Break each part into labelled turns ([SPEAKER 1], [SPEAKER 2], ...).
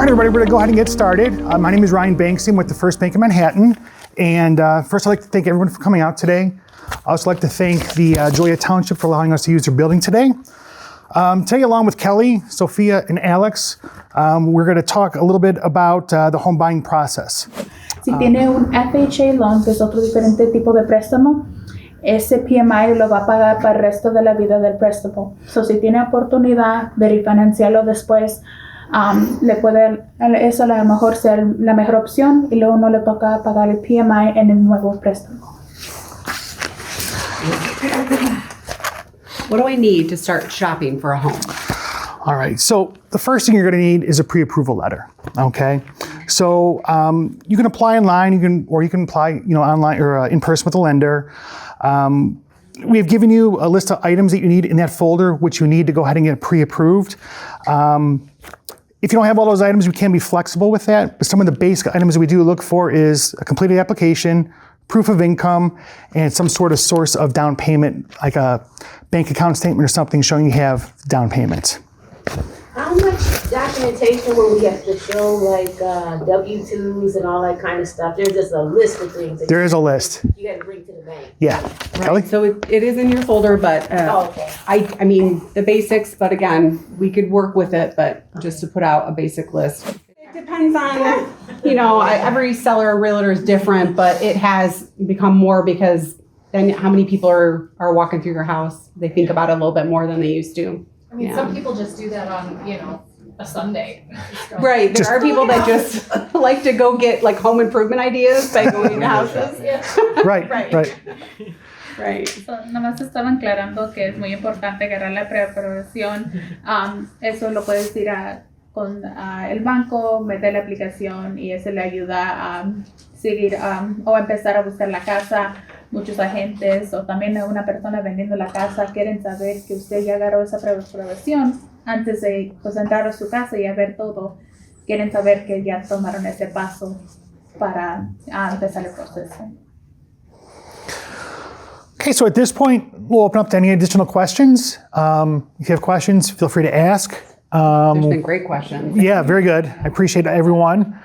[SPEAKER 1] right, everybody, we're going to go ahead and get started. My name is Ryan Banksy. I'm with the First Bank of Manhattan. And first, I'd like to thank everyone for coming out today. I'd also like to thank the Joliet Township for allowing us to use their building today. Today, along with Kelly, Sophia, and Alex, we're going to talk a little bit about the home buying process.
[SPEAKER 2] Si tiene un FHA loan, que es otro diferente tipo de préstamo, ese PMI lo va a pagar para el resto de la vida del préstamo. So, si tiene oportunidad de refinanciarlo después, eso a lo mejor ser la mejor opción y luego no le toca pagar el PMI en el nuevo préstamo.
[SPEAKER 3] What do I need to start shopping for a home?
[SPEAKER 1] All right, so the first thing you're going to need is a pre-approval letter. Okay, so you can apply online, you can apply, online or in person with a lender. We have given you a list of items that you need in that folder, which you need to go ahead and get pre-approved. If you don't have all those items, we can be flexible with that. But some of the basic items we do look for is a completed application, proof of income, and some sort of source of down payment, like a bank account statement or something showing you have down payment.
[SPEAKER 4] How much documentation will we have to show, like W-2s and all that kind of stuff? There's just a list of things.
[SPEAKER 1] There is a list.
[SPEAKER 4] You got to bring to the bank.
[SPEAKER 1] Yeah.
[SPEAKER 3] Right.
[SPEAKER 1] Kelly?
[SPEAKER 3] So it is in your folder, but
[SPEAKER 4] Okay.
[SPEAKER 3] I mean, the basics, but again, we could work with it, but just to put out a basic list. It depends on, every seller or realtor is different, but it has become more because then how many people are walking through your house? They think about it a little bit more than they used to.
[SPEAKER 5] I mean, some people just do that on, a Sunday.
[SPEAKER 3] Right. There are people that just like to go get like home improvement ideas by going into houses.
[SPEAKER 5] Yeah.
[SPEAKER 1] Right.
[SPEAKER 3] Right.
[SPEAKER 2] So, nomás estaban aclarando que es muy importante agarrar la preaprobación. Eso lo puedes ir con el banco, meter la aplicación y eso le ayuda a seguir o empezar a buscar la casa. Muchos agentes o también una persona vendiendo la casa quieren saber que usted ya agarró esa preaprobación antes de entrar a su casa y a ver todo. Quieren saber que ya tomaron ese paso para empezar el proceso.
[SPEAKER 1] Okay, so at this point, we'll open up to any additional questions. If you have questions, feel free to ask.
[SPEAKER 3] There's been great questions.
[SPEAKER 1] Yeah, very good. I appreciate everyone.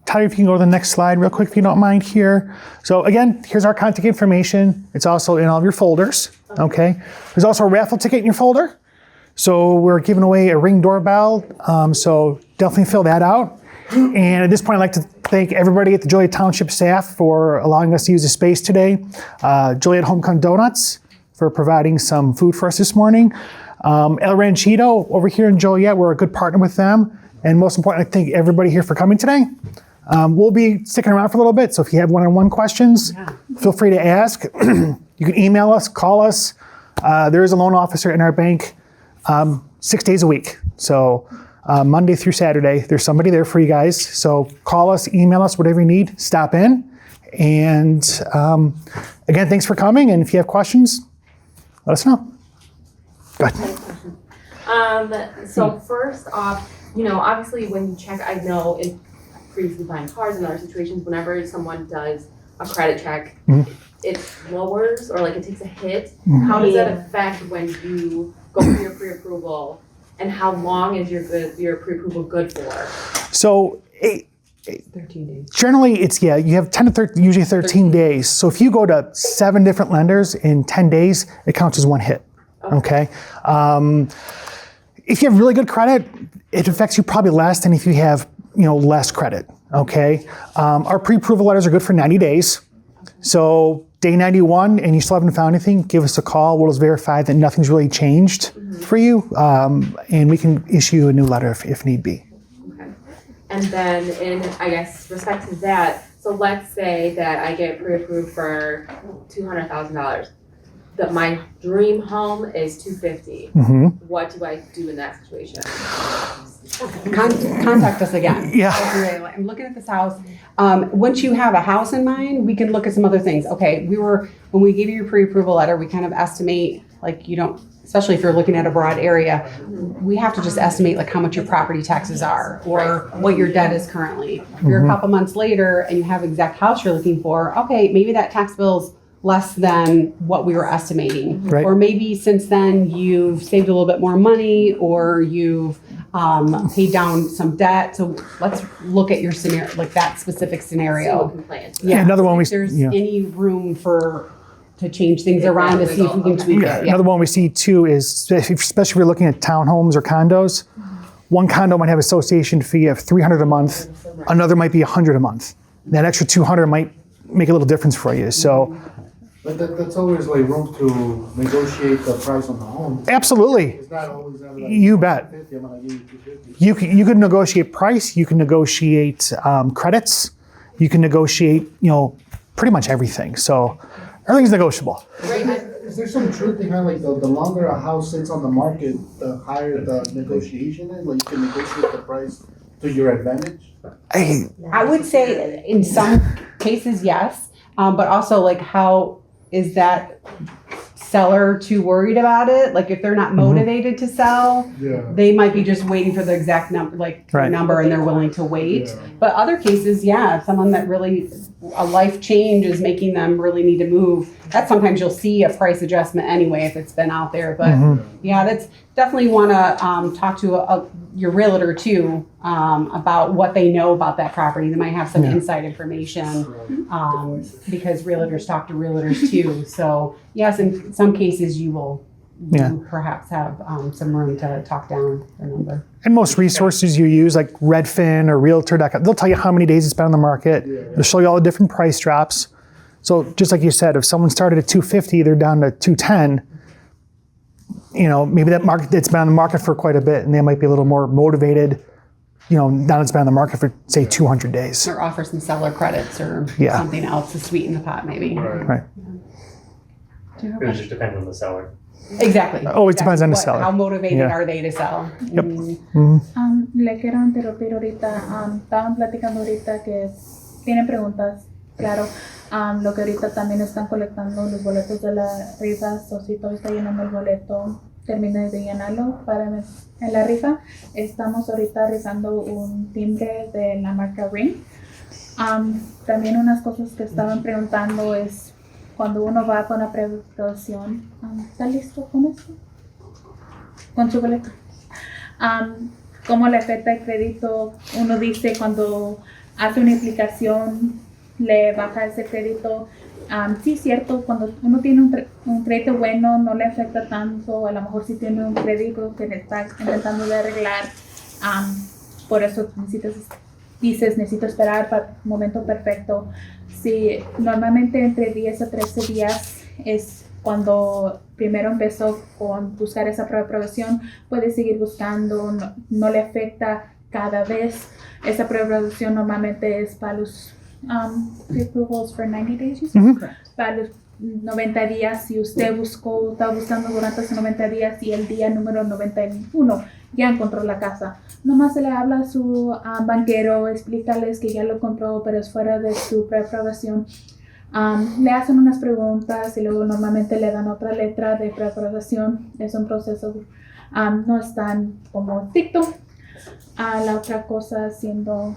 [SPEAKER 1] Tyler, if you can go to the next slide real quick, if you don't mind here. So again, here's our contact information. It's also in all of your folders, okay? There's also a raffle ticket in your folder. So we're giving away a Ring doorbell, so definitely fill that out. And at this point, I'd like to thank everybody at the Joliet Township staff for allowing us to use the space today. Joliet Homecoming Donuts for providing some food for us this morning. El Ranchito over here in Joliet, we're a good partner with them. And most importantly, I thank everybody here for coming today. We'll be sticking around for a little bit, so if you have one-on-one questions, feel free to ask. You can email us, call us. There is a loan officer in our bank 6 days a week. So Monday through Saturday, there's somebody there for you guys. So call us, email us, whatever you need, stop in. And again, thanks for coming. And if you have questions, let us know. Go ahead.
[SPEAKER 4] So first off, obviously when you check, I know in previously buying cars and other situations, whenever someone does a credit check, it lowers or like it takes a hit. How does that affect when you go for your pre-approval, and how long is your pre-approval good for?
[SPEAKER 1] So
[SPEAKER 3] 13 days.
[SPEAKER 1] generally you have 10 to 13, usually 13 days. So if you go to 7 different lenders in 10 days, it counts as one hit, okay? If you have really good credit, it affects you probably less than if you have, less credit, okay? Our pre-approval letters are good for 90 days. So day 91 and you still haven't found anything, give us a call. We'll just verify that nothing's really changed for you, and we can issue a new letter if need be.
[SPEAKER 4] Okay. And then in, respect to that, so let's say that I get pre-approved for $200,000. That my dream home is $250,000. What do I do in that situation?
[SPEAKER 3] Contact us again.
[SPEAKER 1] Yeah.
[SPEAKER 3] I'm looking at this house. Once you have a house in mind, we can look at some other things. Okay, when we give you your pre-approval letter, we kind of estimate, especially if you're looking at a broad area, we have to just estimate like how much your property taxes are or what your debt is currently. If you're a couple months later and you have exact house you're looking for, okay, maybe that tax bill's less than what we were estimating.
[SPEAKER 1] Right.
[SPEAKER 3] Or maybe since then you've saved a little bit more money or you've paid down some debt. So let's look at your scenario, like that specific
[SPEAKER 4] See
[SPEAKER 3] scenario.
[SPEAKER 4] what compliance.
[SPEAKER 3] Yeah,
[SPEAKER 1] another one
[SPEAKER 3] if
[SPEAKER 1] we-
[SPEAKER 3] there's
[SPEAKER 1] yeah.
[SPEAKER 3] any room to change things around to see if we can tweak
[SPEAKER 1] Yeah,
[SPEAKER 3] it.
[SPEAKER 1] another one we see too is, especially if you're looking at townhomes or condos, one condo might have association fee of $300 a month, another might be $100 a month. That extra $200 might make a little difference for you. So
[SPEAKER 6] But that's always like room to negotiate the price on the home.
[SPEAKER 1] absolutely,
[SPEAKER 6] It's not always like,
[SPEAKER 1] you bet.
[SPEAKER 6] 50, I'm gonna give you 250.
[SPEAKER 1] You can negotiate price, you can negotiate credits, you can negotiate, pretty much everything. So everything's negotiable.
[SPEAKER 6] Is there some truth behind like the longer a house sits on the market, the higher the negotiation is? Like you can negotiate the price to your advantage?
[SPEAKER 3] I would say in some cases, yes. But also like how is that seller too worried about it? Like if they're not motivated to sell,
[SPEAKER 6] Yeah.
[SPEAKER 3] they might be just waiting for the exact number,
[SPEAKER 1] Right.
[SPEAKER 3] number, and they're willing to wait.
[SPEAKER 6] Yeah.
[SPEAKER 3] But other cases, yeah, someone that really, a life change is making them really need to move. That sometimes you'll see a price adjustment anyway if it's been out there. But yeah, that's definitely want to talk to your realtor too about what they know about that property. They might have some inside information because realtors talk to realtors too. So yes, in some cases you will perhaps have some room to talk down the number.
[SPEAKER 1] And most resources you use, like Redfin or Realtor.com, they'll tell you how many days it's been on the market. They'll show you all the different price drops. So just like you said, if someone started at 250, they're down to 210. Maybe that market, it's been on the market for quite a bit, and they might be a little more motivated. Now it's been on the market for say 200 days.
[SPEAKER 3] Or offer some seller credits or
[SPEAKER 1] Yeah.
[SPEAKER 3] something else to sweeten the pot, maybe.
[SPEAKER 1] Right.
[SPEAKER 7] It would just depend on the seller.
[SPEAKER 3] Exactly.
[SPEAKER 1] Always depends on the seller.
[SPEAKER 3] How motivated
[SPEAKER 1] Yeah.
[SPEAKER 3] are they to sell?
[SPEAKER 1] Yep.
[SPEAKER 2] Le quiero interrumpir ahorita. Estaban platicando ahorita que tienen preguntas, claro. Lo que ahorita también están colectando los boletos de la rifa, o si todo está llenando el boleto, termine de llenarlo para en la rifa. Estamos ahorita rifando un timbre de la marca Ring. También unas cosas que estaban preguntando es cuando uno va con la precaución, ¿está listo con eso? Con su boleto. ¿Cómo le afecta el crédito? Uno dice cuando hace una aplicación le baja ese crédito. Sí, cierto, cuando uno tiene un crédito bueno no le afecta tanto. A lo mejor si tiene un crédito que le está intentando de arreglar, por eso necesito esperar para el momento perfecto. Sí, normalmente entre 10 a 13 días es cuando primero empezó con buscar esa prueba de aprobación, puede seguir buscando, no le afecta cada vez. Esa prueba de aprobación normalmente es para los pre-approvals for 90 days, you said? Para los 90 días, si usted está buscando durante esos 90 días y el día número 91 ya encontró la casa. Nomás se le habla a su banquero, explícales que ya lo compró, pero es fuera de su preaprobación. Le hacen unas preguntas y luego normalmente le dan otra letra de preaprobación. Es un proceso, no es tan como estricto. La otra cosa siendo,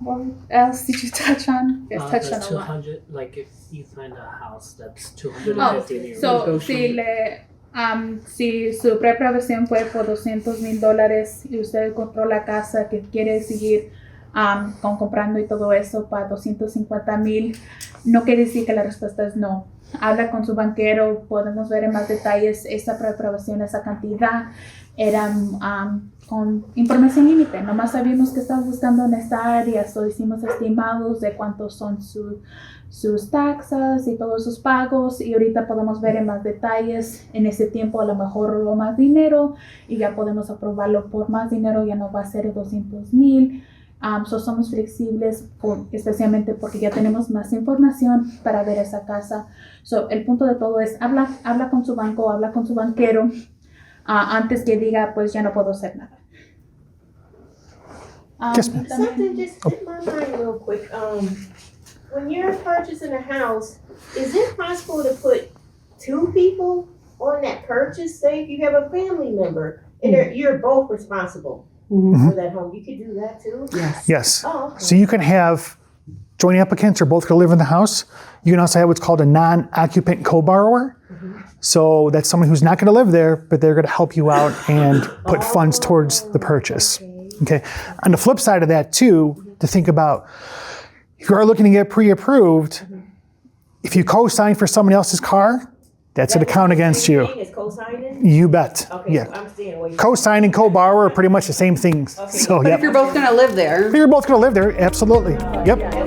[SPEAKER 2] what else did you touch on? Yes, touched on a lot.
[SPEAKER 8] 200, like if you find a house that's 250 near
[SPEAKER 2] So, si su preaprobación fue por $200,000 y usted compró la casa que quiere seguir comprando y todo eso para $250,000, no quiere decir que la respuesta es no. Habla con su banquero, podemos ver en más detalles esa preaprobación, esa cantidad era con información límite. Nomás sabíamos que estaba buscando en esta área, so hicimos estimados de cuántos son sus taxas y todos sus pagos, y ahorita podemos ver en más detalles. En ese tiempo a lo mejor robó más dinero y ya podemos aprobarlo por más dinero, ya no va a ser $200,000. Somos flexibles especialmente porque ya tenemos más información para ver esa casa. El punto de todo es habla con su banco, habla con su banquero antes que diga pues ya no puedo hacer nada.
[SPEAKER 1] Yes, ma'am.
[SPEAKER 9] Something just hit my mind real quick. When you're purchasing a house, is it possible to put two people on that purchase? Say if you have a family member and you're both responsible for that home, you could do that too?
[SPEAKER 1] Yes.
[SPEAKER 9] Oh, okay.
[SPEAKER 1] So you can have joint applicants or both going to live in the house. You can also have what's called a non-occupant co-borrower. So that's someone who's not going to live there, but they're going to help you out and put funds towards the purchase. Okay. On the flip side of that too, to think about, if you are looking to get pre-approved, if you co-sign for somebody else's car, that's an account against you.
[SPEAKER 9] Is co-signing?
[SPEAKER 1] You bet.
[SPEAKER 9] Okay,
[SPEAKER 1] Yeah.
[SPEAKER 9] so I'm staying away.
[SPEAKER 1] Co-sign and co-borrower are pretty much the same things. So,
[SPEAKER 3] But
[SPEAKER 1] yep.
[SPEAKER 3] if you're both gonna live there,
[SPEAKER 1] If you're both going to live there, absolutely. Yep.
[SPEAKER 9] Yeah,